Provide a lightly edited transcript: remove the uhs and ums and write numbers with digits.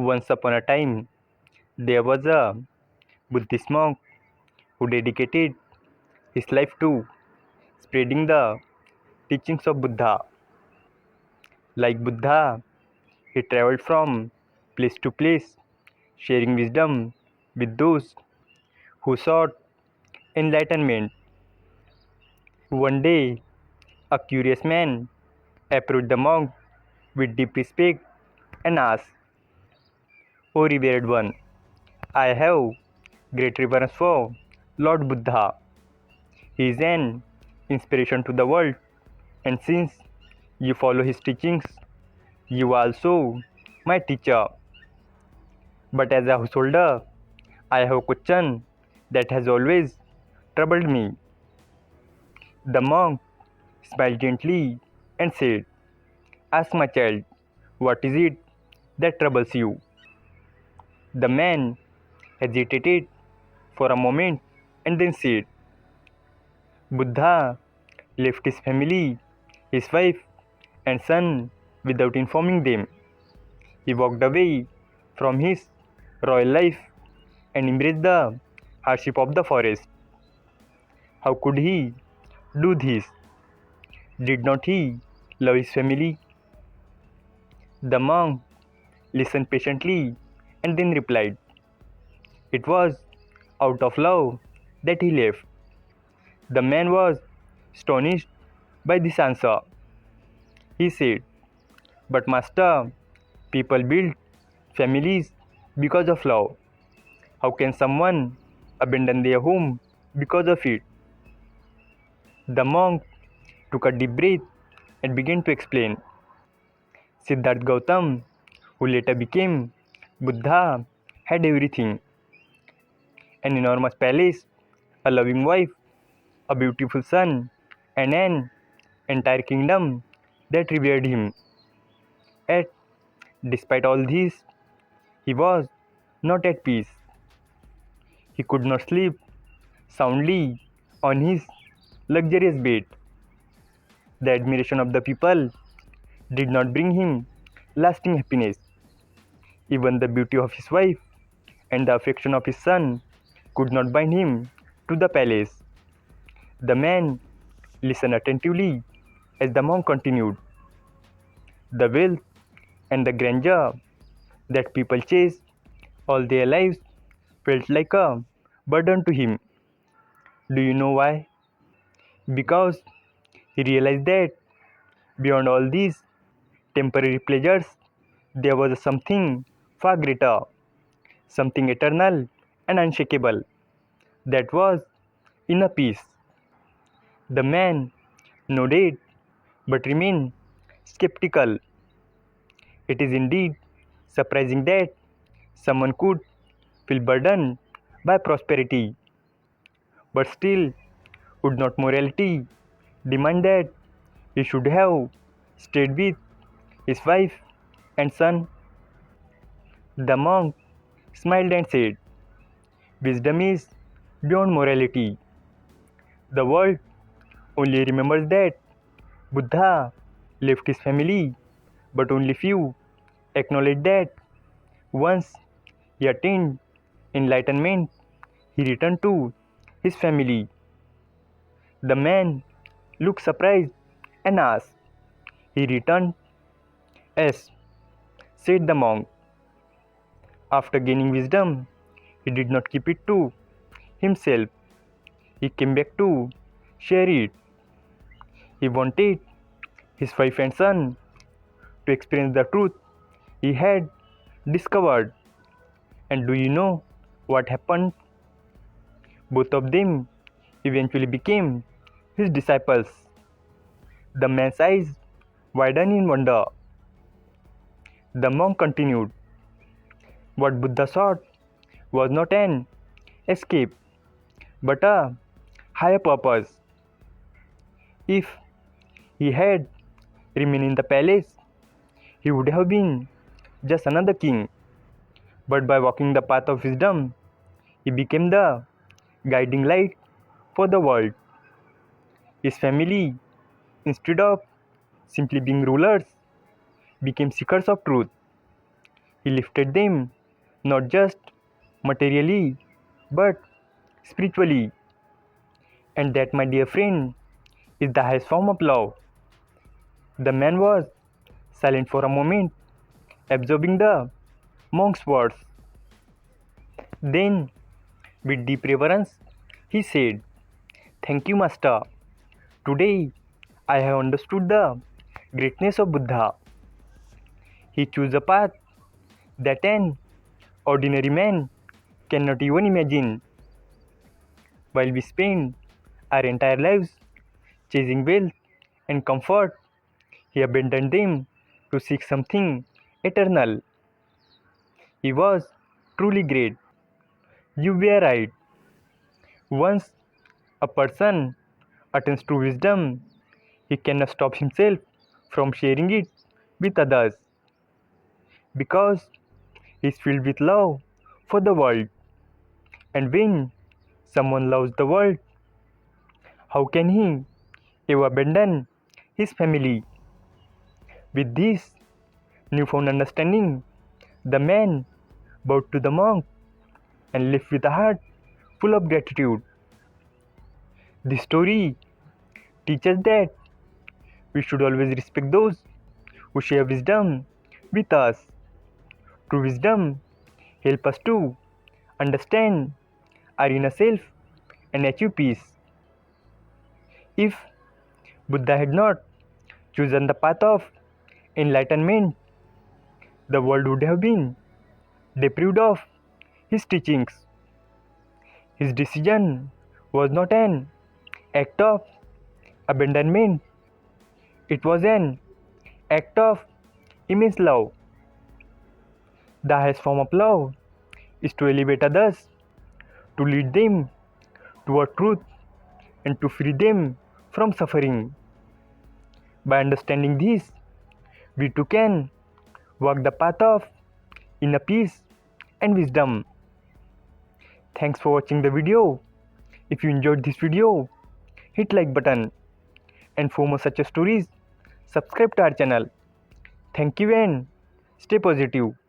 Once upon a time, there was a Buddhist monk who dedicated his life to spreading the teachings of Buddha. Like Buddha, he traveled from place to place, sharing wisdom with those who sought enlightenment. One day, a curious man approached the monk with deep respect and asked, "O revered one, I have great reverence for Lord Buddha. He is an inspiration to the world, and since you follow his teachings, you are also my teacher. But as a householder, I have a question that has always troubled me." The monk smiled gently and said, "Ask my child, what is it that troubles you?" The man hesitated for a moment and then said, "Buddha left his family, his wife, and son without informing them. He walked away from his royal life and embraced the hardship of the forest. How could he do this? Did not he love his family?" The monk listened patiently and then replied, "It was out of love that he left." The man was astonished by this answer. He said, "But master, people build families because of love. How can someone abandon their home because of it?" The monk took a deep breath and began to explain. Siddhartha Gautam, who later became Buddha, had everything: an enormous palace, a loving wife, a beautiful son, and an entire kingdom that revered him. Yet, despite all this, he was not at peace. He could not sleep soundly on his luxurious bed. The admiration of the people did not bring him lasting happiness. Even the beauty of his wife and the affection of his son could not bind him to the palace. The man listened attentively as the monk continued. The wealth and the grandeur that people chase all their lives felt like a burden to him. Do you know why? Because he realized that beyond all these temporary pleasures, there was something far greater, something eternal and unshakable, that was inner peace. The man nodded but remained skeptical. It is indeed surprising that someone could feel burdened by prosperity, but still would not morality demand that he should have stayed with his wife and son? The monk smiled and said, "Wisdom is beyond morality. The world only remembers that Buddha left his family, but only few acknowledge that once he attained enlightenment, he returned to his family." The man looked surprised and asked, "He returned?" "Yes," said the monk. "After gaining wisdom, he did not keep it to himself. He came back to share it. He wanted his wife and son to experience the truth he had discovered. And do you know what happened? Both of them eventually became his disciples." The man's eyes widened in wonder. The monk continued, "What Buddha sought was not an escape, but a higher purpose. If he had remained in the palace, he would have been just another king. But by walking the path of wisdom, he became the guiding light for the world. His family, instead of simply being rulers, became seekers of truth. He lifted them not just materially but spiritually. And that, my dear friend, is the highest form of love. The man was silent for a moment, absorbing the monk's words. Then, with deep reverence, he said, "Thank you, Master. Today I have understood the greatness of Buddha. He chose a path that an ordinary man cannot even imagine. While we spend our entire lives chasing wealth and comfort, he abandoned them to seek something eternal. He was truly great. You were right. Once a person attains true wisdom, he cannot stop himself from sharing it with others because he is filled with love for the world. And when someone loves the world, how can he ever abandon his family? With this newfound understanding, the man bowed to the monk and left with a heart full of gratitude. This story teaches that we should always respect those who share wisdom with us. True wisdom helps us to understand our inner self and achieve peace. If Buddha had not chosen the path of enlightenment, the world would have been deprived of his teachings. His decision was not an act of abandonment, it was an act of immense love. The highest form of love is to elevate others, to lead them toward truth, and to free them from suffering. By understanding this, we too can walk the path of inner peace and wisdom. Thanks for watching the video. If you enjoyed this video, hit like button, and for more such stories, subscribe to our channel. Thank you and stay positive.